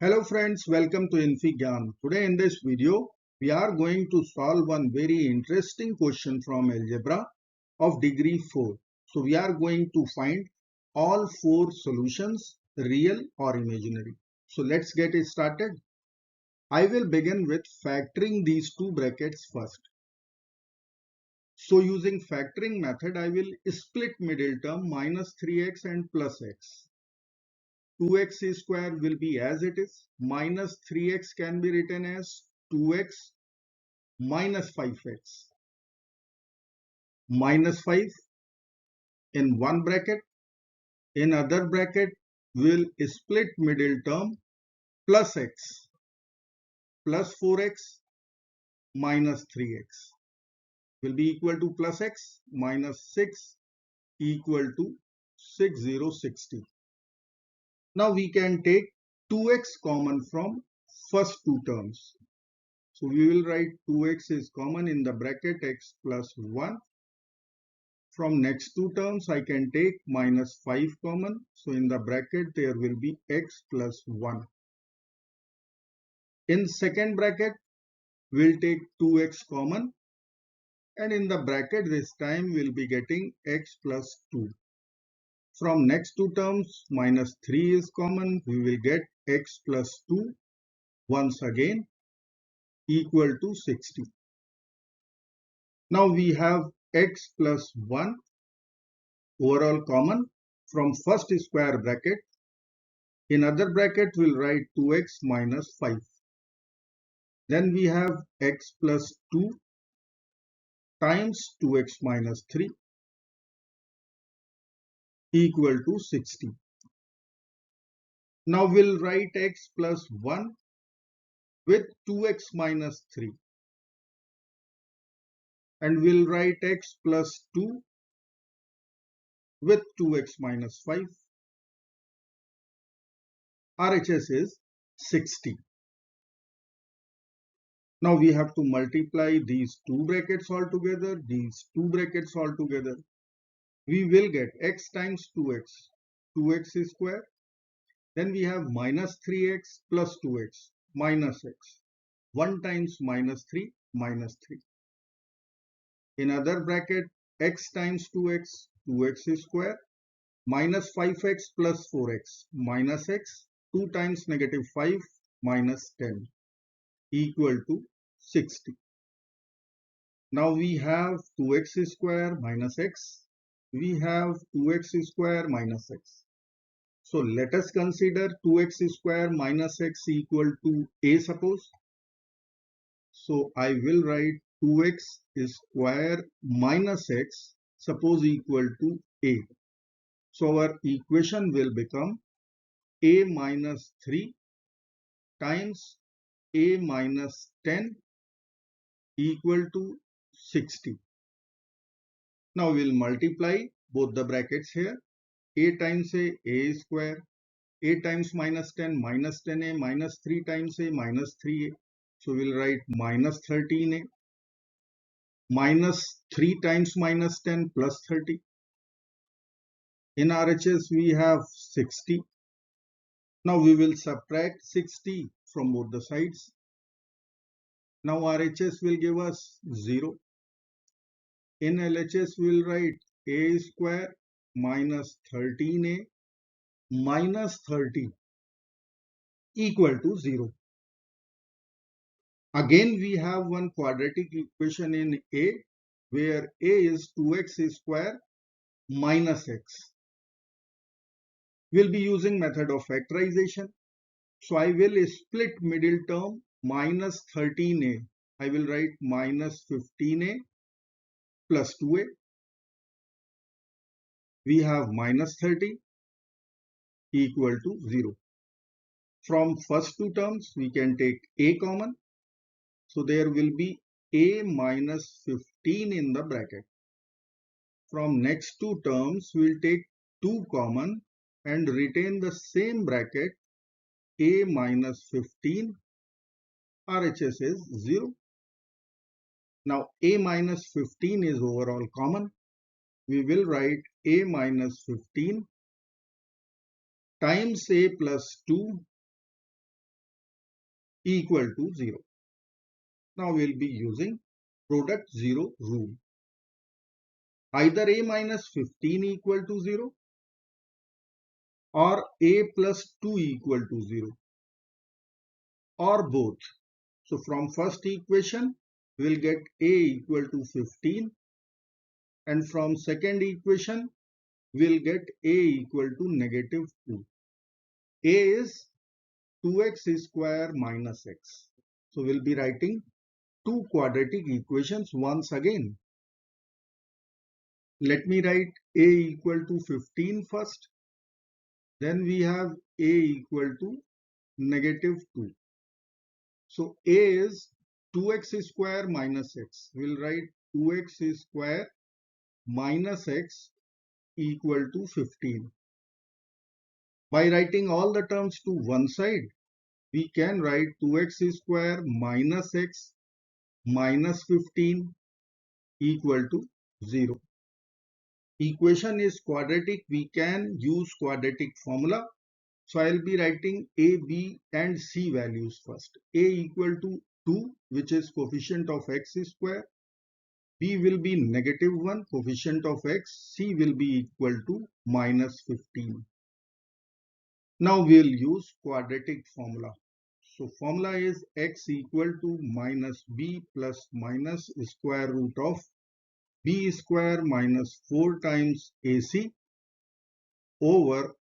Hello friends, welcome to infyGyan. Today in this video, we are going to solve one very interesting question from algebra of degree 4. So we are going to find all four solutions, real or imaginary. So let's get it started. I will begin with factoring these two brackets first. So using factoring method, I will split middle term minus 3x and plus x. 2x square will be as it is, minus 3x can be written as 2x minus 5x. Minus 5 in one bracket, in other bracket will split middle term plus x plus 4x minus 3x will be equal to plus x minus 6 equal to 6060. Now we can take 2x common from first two terms. So we will write 2x is common in the bracket x plus 1. From next two terms I can take minus 5 common. So in the bracket there will be x plus 1. In second bracket we'll take 2x common, and in the bracket this time we'll be getting x plus 2. From next two terms minus 3 is common. We will get x plus 2 once again equal to 60. Now we have x plus 1 overall common from first square bracket. In other bracket we'll write 2x minus 5. Then we have x plus 2 times 2x minus 3 equal to 60. Now we'll write x plus 1 with 2x minus 3. And we'll write x plus 2 with 2x minus 5. RHS is 60. Now we have to multiply these two brackets all together, We will get x times 2x square. Then we have minus 3x plus 2x minus x. 1 times minus 3 minus 3. In other bracket x times 2x square minus 5x plus 4x minus x. 2 times negative 5 minus 10 equal to 60. Now we have 2x square minus x. We have 2x square minus x. So let us consider 2x square minus x equal to a, suppose. So I will write 2x square minus x suppose equal to a. So our equation will become a minus 3 times a minus 10 equal to 60. Now we'll multiply both the brackets here. A times a square. A times minus 10 a minus 3 times a minus 3a. So we'll write minus 13a minus 3 times minus 10 plus 30. In RHS we have 60. Now we will subtract 60 from both the sides. Now RHS will give us 0. In LHS we will write a square minus 13a minus 30 equal to 0. Again we have one quadratic equation in A where a is 2x square minus x. We'll be using method of factorization. So I will split middle term minus 13a. I will write minus 15a plus 2a. We have minus 30 equal to 0. From first two terms we can take a common. So there will be a minus 15 in the bracket. From next two terms we'll take 2 common and retain the same bracket a minus 15. RHS is 0. Now a minus 15 is overall common. We will write a minus 15 times a plus 2 equal to 0. Now we'll be using product 0 rule. Either a minus 15 equal to 0 or a plus 2 equal to 0 or both. So from first equation we'll get a equal to 15, and from second equation we'll get a equal to negative 2. A is 2x square minus x. So we'll be writing two quadratic equations once again. Let me write a equal to 15 first. Then we have a equal to negative 2. So a is 2x square minus x. We'll write 2x square minus x equal to 15. By writing all the terms to one side, we can write 2x square minus x minus 15 equal to 0. Equation is quadratic. We can use quadratic formula. So I'll be writing a, b and c values first. A equal to 2, which is coefficient of x square. B will be negative 1, coefficient of x. C will be equal to minus 15. Now we'll use quadratic formula. So formula is x equal to minus b plus minus square root of b square minus 4 times ac over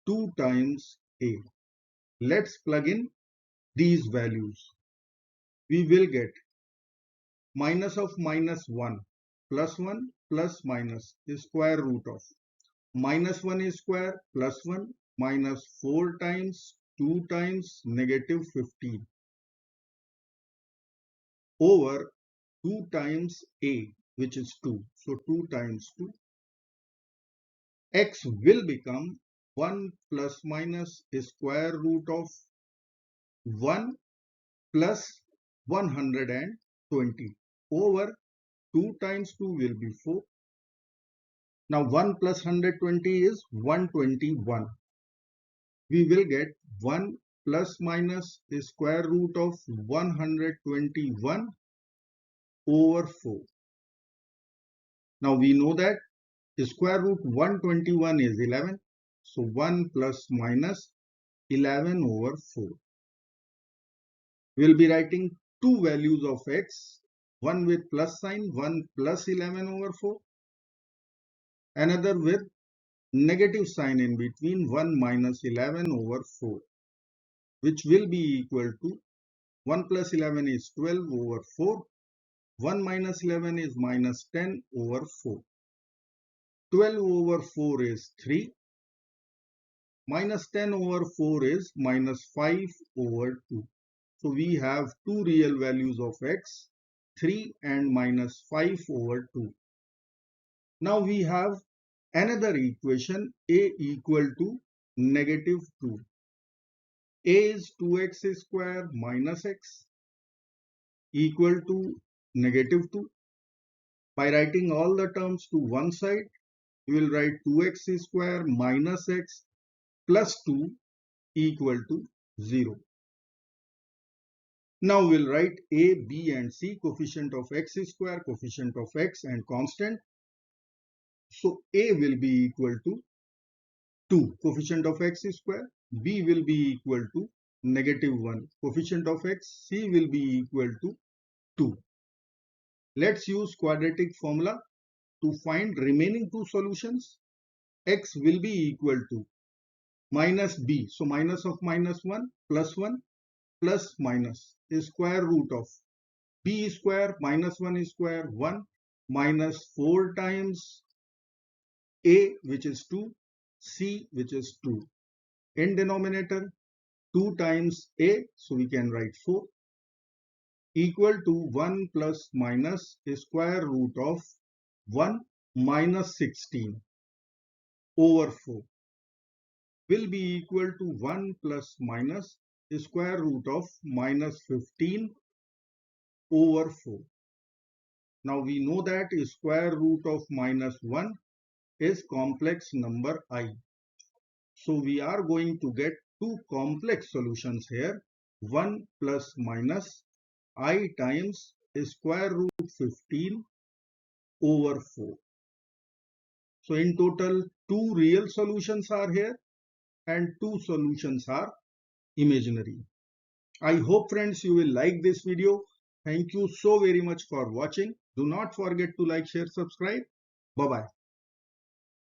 2 times a. Let's plug in these values. We will get minus of minus 1 plus minus square root of minus 1 square plus 1 minus 4 times 2 times negative 15 over 2 times a, which is 2. So 2 times 2. X will become 1 plus minus square root of 1 plus 120 over 2 times 2 will be 4. Now 1 plus 120 is 121. We will get 1 plus minus square root of 121 over 4. Now we know that square root 121 is 11. So 1 plus minus 11 over 4. We'll be writing two values of x, one with plus sign, 1 plus 11 over 4, another with negative sign in between, 1 minus 11 over 4, which will be equal to 1 plus 11 is 12 over 4, 1 minus 11 is minus 10 over 4. 12 over 4 is 3, minus 10 over 4 is minus 5 over 2. So we have two real values of x, 3 and minus 5 over 2. Now we have another equation, a equal to negative 2. A is 2x square minus x equal to negative 2. By writing all the terms to one side, we will write 2x square minus x plus 2 equal to 0. Now we'll write a, b and c, coefficient of x square, coefficient of x and constant. So a will be equal to 2, coefficient of x square, b will be equal to negative 1, coefficient of x, c will be equal to 2. Let's use quadratic formula to find remaining two solutions. X will be equal to minus b, so minus of minus 1 plus minus square root of b square minus 1 square 1 minus 4 times a, which is 2, c, which is 2. In denominator 2 times a, so we can write 4, equal to 1 plus minus square root of 1 minus 16 over 4 will be equal to 1 plus minus square root of minus 15 over 4. Now we know that square root of minus 1 is complex number I. So we are going to get two complex solutions here. 1 plus minus I times square root 15 over 4. So in total, 2 real solutions are here and 2 solutions are imaginary. I hope friends you will like this video. Thank you so very much for watching. Do not forget to like, share, subscribe. Bye bye.